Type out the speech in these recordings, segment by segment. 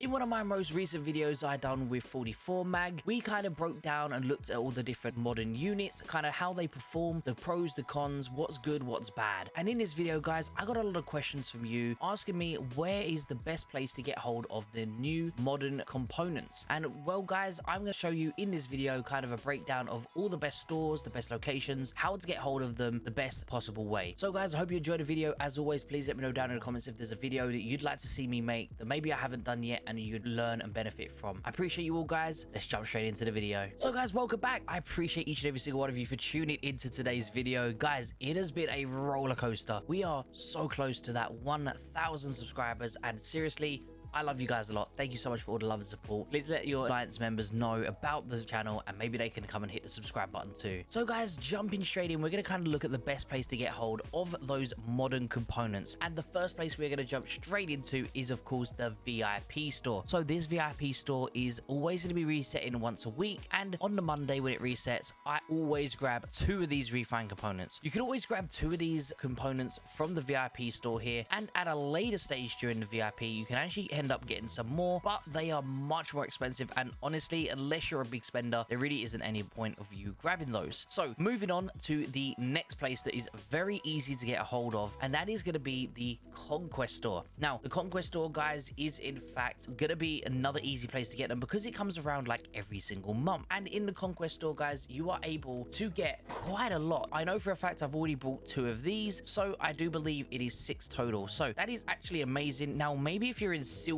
In one of my most recent videos I done with 44 Mag, we kind of broke down and looked at all the different modern units, kind of how they perform, the pros, the cons, what's good, what's bad. And in this video, guys, I got a lot of questions from you asking me where is the best place to get hold of the new modern components. And well, guys, I'm going to show you in this video kind of a breakdown of all the best stores, the best locations, how to get hold of them the best possible way. So guys, I hope you enjoyed the video. As always, please let me know down in the comments if there's a video that you'd like to see me make that maybe I haven't done yet and you'd learn and benefit from. I appreciate you all, guys. Let's jump straight into the video. So guys, welcome back. I appreciate each and every single one of you for tuning into today's video. Guys, it has been a roller coaster. We are so close to that 1,000 subscribers, and seriously, I love you guys a lot. Thank you so much for all the love and support. Please let your Alliance members know about the channel and maybe they can come and hit the subscribe button too. So guys, jumping straight in, we're going to kind of look at the best place to get hold of those modern components. And the first place we're going to jump straight into is, of course, the VIP store. So this VIP store is always going to be resetting once a week. And on the Monday when it resets, I always grab 2 of these refined components. You can always grab 2 of these components from the VIP store here. And at a later stage during the VIP, you can actually end up getting some more, but they are much more expensive, and honestly, unless you're a big spender, there really isn't any point of you grabbing those. So moving on to the next place that is very easy to get a hold of, and that is going to be the Conquest Store. Now the Conquest Store, guys, is in fact going to be another easy place to get them because it comes around like every single month. And in the Conquest Store, guys, you are able to get quite a lot. I know for a fact I've already bought 2 of these, so I do believe it is 6 total. So that is actually amazing. Now maybe if you're in silver,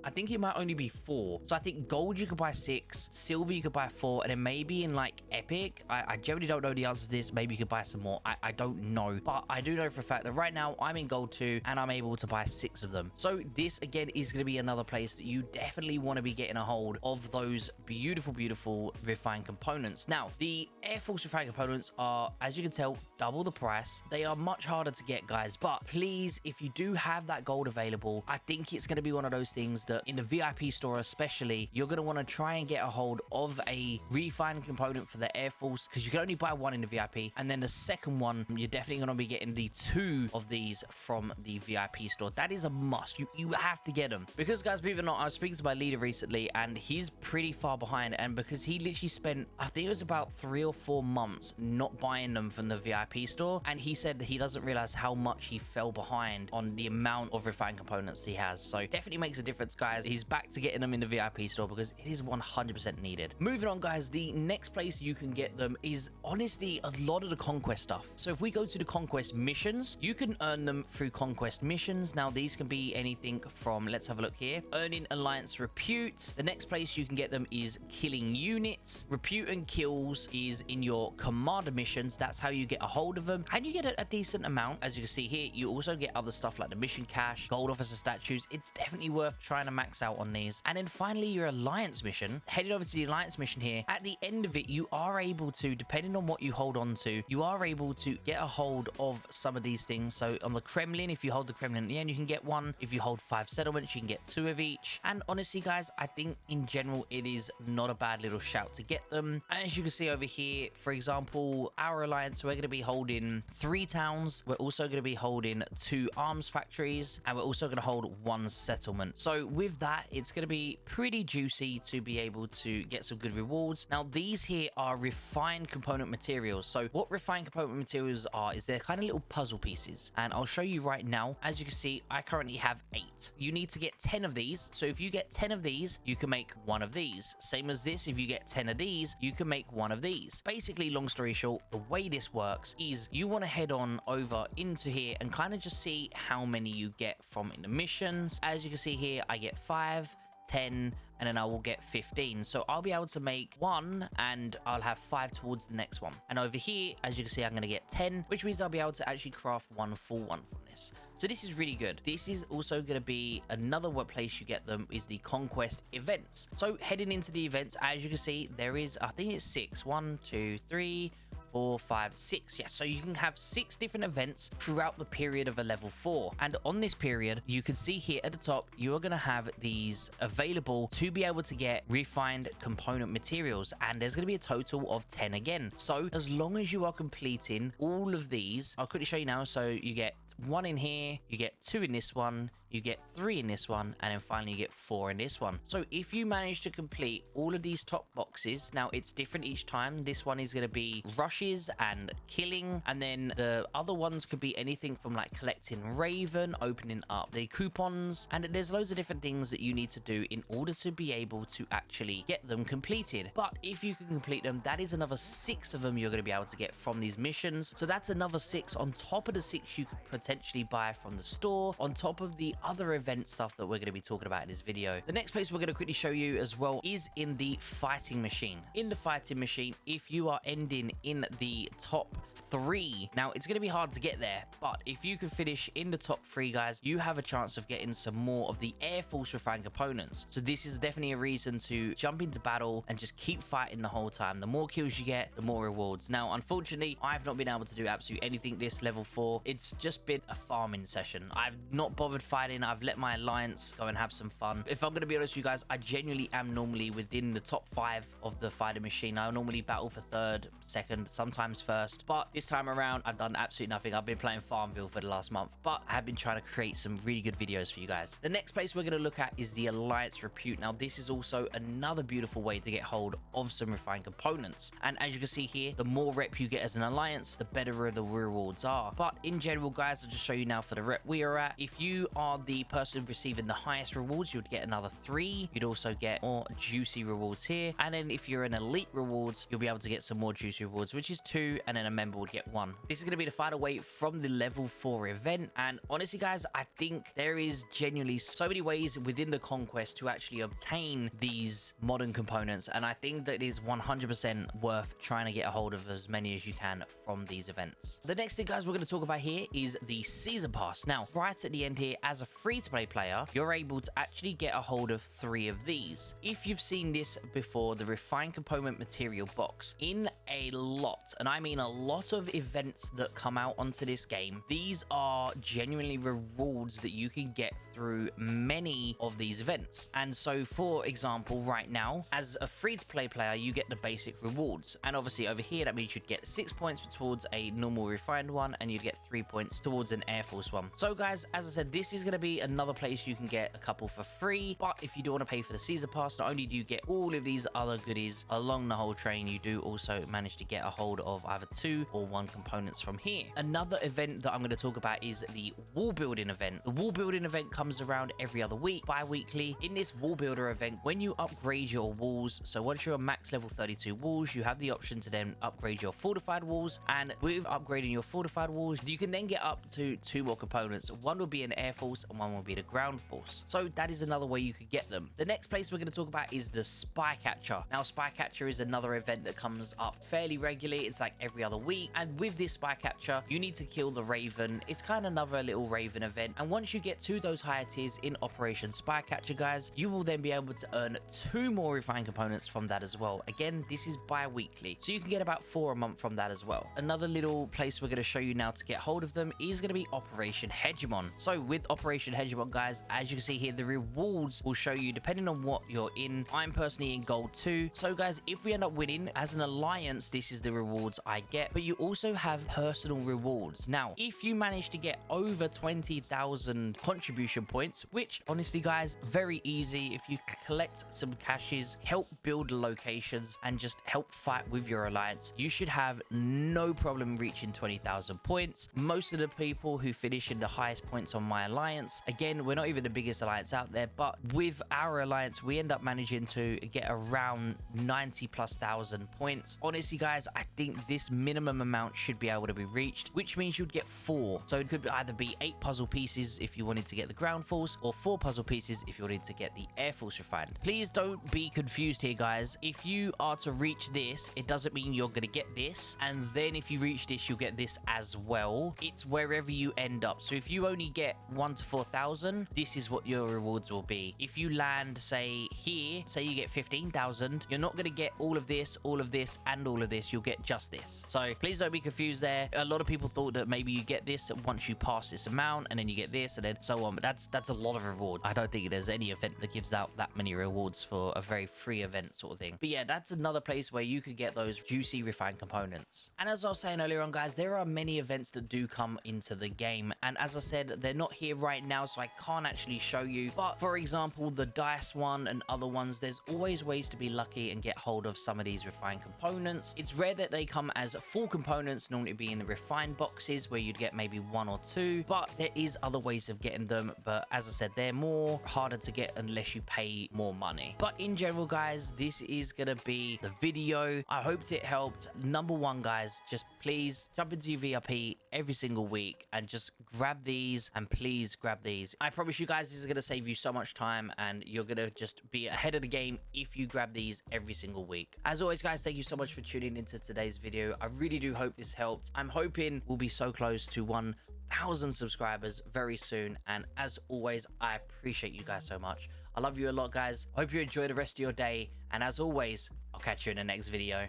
I think it might only be 4. So I think gold you could buy 6, silver you could buy 4, and then maybe in like epic, I generally don't know the answer to this, maybe you could buy some more. I don't know, but I do know for a fact that right now I'm in gold 2 and I'm able to buy 6 of them. So this again is going to be another place that you definitely want to be getting a hold of those beautiful refined components. Now the Air Force refined components are, as you can tell, double the price. They are much harder to get, guys, but please, if you do have that gold available, I think it's going to be one of those things that in the VIP store especially, you're going to want to try and get a hold of a refined component for the Air Force, because you can only buy 1 in the VIP, and then the second one, you're definitely going to be getting the 2 of these from the VIP store. That is a must. You have to get them, because guys, believe it or not, I was speaking to my leader recently and he's pretty far behind, and because he literally spent, I think it was about 3 or 4 months not buying them from the VIP store, and he said that he doesn't realize how much he fell behind on the amount of refined components he has. So definitely makes a difference, guys. He's back to getting them in the VIP store because it is 100% needed. Moving on, guys, the next place you can get them is honestly a lot of the Conquest stuff. So if we go to the Conquest Missions, you can earn them through Conquest Missions. Now these can be anything from, let's have a look here, earning Alliance Repute. The next place you can get them is killing units. Repute and kills is in your Commander missions. That's how you get a hold of them, and you get a decent amount. As you can see here, you also get other stuff like the mission cash, gold officer statues. It's definitely worth trying to max out on these. And then finally, your Alliance mission. Heading over to the Alliance mission here, at the end of it, you are able to, depending on what you hold on to, you are able to get a hold of some of these things. So on the Kremlin, if you hold the Kremlin at the end, you can get 1. If you hold 5 settlements, you can get 2 of each. And honestly, guys, I think in general it is not a bad little shout to get them. And as you can see over here, for example, our Alliance, we're going to be holding 3 towns. We're also going to be holding 2 arms factories, and we're also going to hold 1 settlement. So with that, it's going to be pretty juicy to be able to get some good rewards. Now these here are refined component materials. So what refined component materials are is they're kind of little puzzle pieces, and I'll show you right now. As you can see, I currently have 8. You need to get 10 of these. So if you get 10 of these, you can make 1 of these. Same as this, if you get 10 of these, you can make 1 of these. Basically, long story short, the way this works is you want to head on over into here and kind of just see how many you get from in the missions. As you can see here, I get 5, 10, and then I will get 15. So I'll be able to make 1 and I'll have 5 towards the next one. And over here, as you can see, I'm going to get 10, which means I'll be able to actually craft 1 full one from this. So this is really good. This is also going to be another place you get them is the Conquest Events. So heading into the events, as you can see, there is, I think it's 6. 1, 2, 3, 4, 5, 6. Yeah, so you can have 6 different events throughout the period of a level 4. And on this period, you can see here at the top, you are going to have these available to be able to get refined component materials. And there's going to be a total of 10 again. So as long as you are completing all of these, I'll quickly show you now. So you get 1 in here, you get 2 in this one, you get 3 in this one, and then finally you get 4 in this one. So if you manage to complete all of these top boxes, now it's different each time. This one is going to be rushes and killing, and then the other ones could be anything from like collecting Raven, opening up the coupons, and there's loads of different things that you need to do in order to be able to actually get them completed. But if you can complete them, that is another 6 of them you're going to be able to get from these missions. So that's another 6 on top of the 6 you could potentially buy from the store, on top of the other event stuff that we're going to be talking about in this video. The next place we're going to quickly show you as well is in the fighting machine. In the fighting machine, if you are ending in the top 3, now it's going to be hard to get there, but if you can finish in the top 3, guys, you have a chance of getting some more of the Air Force refined components. So this is definitely a reason to jump into battle and just keep fighting the whole time. The more kills you get, the more rewards. Now, unfortunately, I've not been able to do absolutely anything this level 4. It's just been a farming session. I've not bothered fighting. I've let my alliance go and have some fun. If I'm going to be honest with you guys, I genuinely am normally within the top 5 of the fighting machine. I normally battle for 3rd, 2nd, sometimes 1st, but this time around, I've done absolutely nothing. I've been playing Farmville for the last month, but I have been trying to create some really good videos for you guys. The next place we're going to look at is the Alliance Repute. Now, this is also another beautiful way to get hold of some refined components. And as you can see here, the more rep you get as an alliance, the better the rewards are. But in general, guys, I'll just show you now for the rep we are at. If you are the person receiving the highest rewards, you'd get another 3. You'd also get more juicy rewards here. And then if you're an elite rewards, you'll be able to get some more juicy rewards, which is 2, and then a member would get 1. This is going to be the final way from the level 4 event. And honestly, guys, I think there is genuinely so many ways within the Conquest to actually obtain these modern components, and I think that it is 100% worth trying to get a hold of as many as you can from these events. The next thing, guys, we're going to talk about here is the Season Pass. Now, right at the end here, as a free-to-play player, you're able to actually get a hold of 3 of these. If you've seen this before, the Refined Component Material box, in a lot, and I mean a lot of events that come out onto this game, these are genuinely rewards that you can get through many of these events. And so, for example, right now, as a free-to-play player, you get the basic rewards. And obviously over here, that means you'd get 6 points towards a normal refined one, and you'd get 3 points towards an Air Force one. So guys, as I said, this is going to be another place you can get a couple for free. But if you do want to pay for the Season Pass, not only do you get all of these other goodies along the whole train, you do also manage to get a hold of either 2 or 1 components from here. Another event that I'm going to talk about is the wall building event. The wall building event comes around every other week, bi-weekly. In this wall builder event, when you upgrade your walls, so once you're a max level 32 walls, you have the option to then upgrade your fortified walls, and with upgrading your fortified walls, you can then get up to 2 more components. One will be an Air Force and one will be the ground force. So that is another way you could get them. The next place we're going to talk about is the Spycatcher. Now, Spycatcher is another event that comes up fairly regularly. It's like every other week, and with this Spycatcher, you need to kill the Raven. It's kind of another little Raven event, and once you get to those higher tiers in Operation Spycatcher, guys, you will then be able to earn 2 more refined components from that as well. Again, this is bi-weekly, so you can get about 4 a month from that as well. Another little place we're going to show you now to get hold of them is going to be Operation Hegemon. So with Operation Hegemon, guys, as you can see here, the rewards will show you depending on what you're in. I'm personally in gold 2. So guys, if we end up winning as an alliance, this is the rewards I get, but you also have personal rewards. Now, if you manage to get over 20,000 contribution points, which honestly, guys, very easy. If you collect some caches, help build locations, and just help fight with your alliance, you should have no problem reaching 20,000 points. Most of the people who finish in the highest points on my alliance, again, we're not even the biggest alliance out there, but with our alliance, we end up managing to get around 90,000+ points. Honestly, guys, I think this minimum amount should be able to be reached, which means you'd get 4. So it could either be 8 puzzle pieces if you wanted to get the ground force, or 4 puzzle pieces if you wanted to get the Air Force refined. Please don't be confused here, guys. If you are to reach this, it doesn't mean you're going to get this, and then if you reach this, you'll get this as well. It's wherever you end up. So if you only get 1 to 4,000, this is what your rewards will be. If you land, say here, say you get 15,000, you're not going to get all of this, and all of this. You'll get just this. So please don't be confused there. A lot of people thought that maybe you get this once you pass this amount, and then you get this, and then so on, but that's a lot of reward. I don't think there's any event that gives out that many rewards for a very free event sort of thing. But yeah, that's another place where you could get those juicy refined components. And as I was saying earlier on, guys, there are many events that do come into the game, and as I said, they're not here right now, so I can't actually show you. But for example, the dice one and other ones, there's always ways to be lucky and get hold of some of these refined components. It's rare that they come as full components, normally being the refined boxes where you'd get maybe 1 or 2, but there is other ways of getting them. But as I said, they're more harder to get unless you pay more money. But in general, guys, this is gonna be the video. I hoped it helped. Number one, guys, just please jump into your VIP every single week and just grab these, and please grab these. I promise you guys, this is gonna save you so much time, and you're gonna just be ahead of the game if you grab these every single week. As always, guys, thank you so much for tuning into today's video. I really do hope this helped. I'm hoping we'll be so close to 1,000 subscribers very soon, and as always, I appreciate you guys so much. I love you a lot, guys. I hope you enjoy the rest of your day, and as always, I'll catch you in the next video.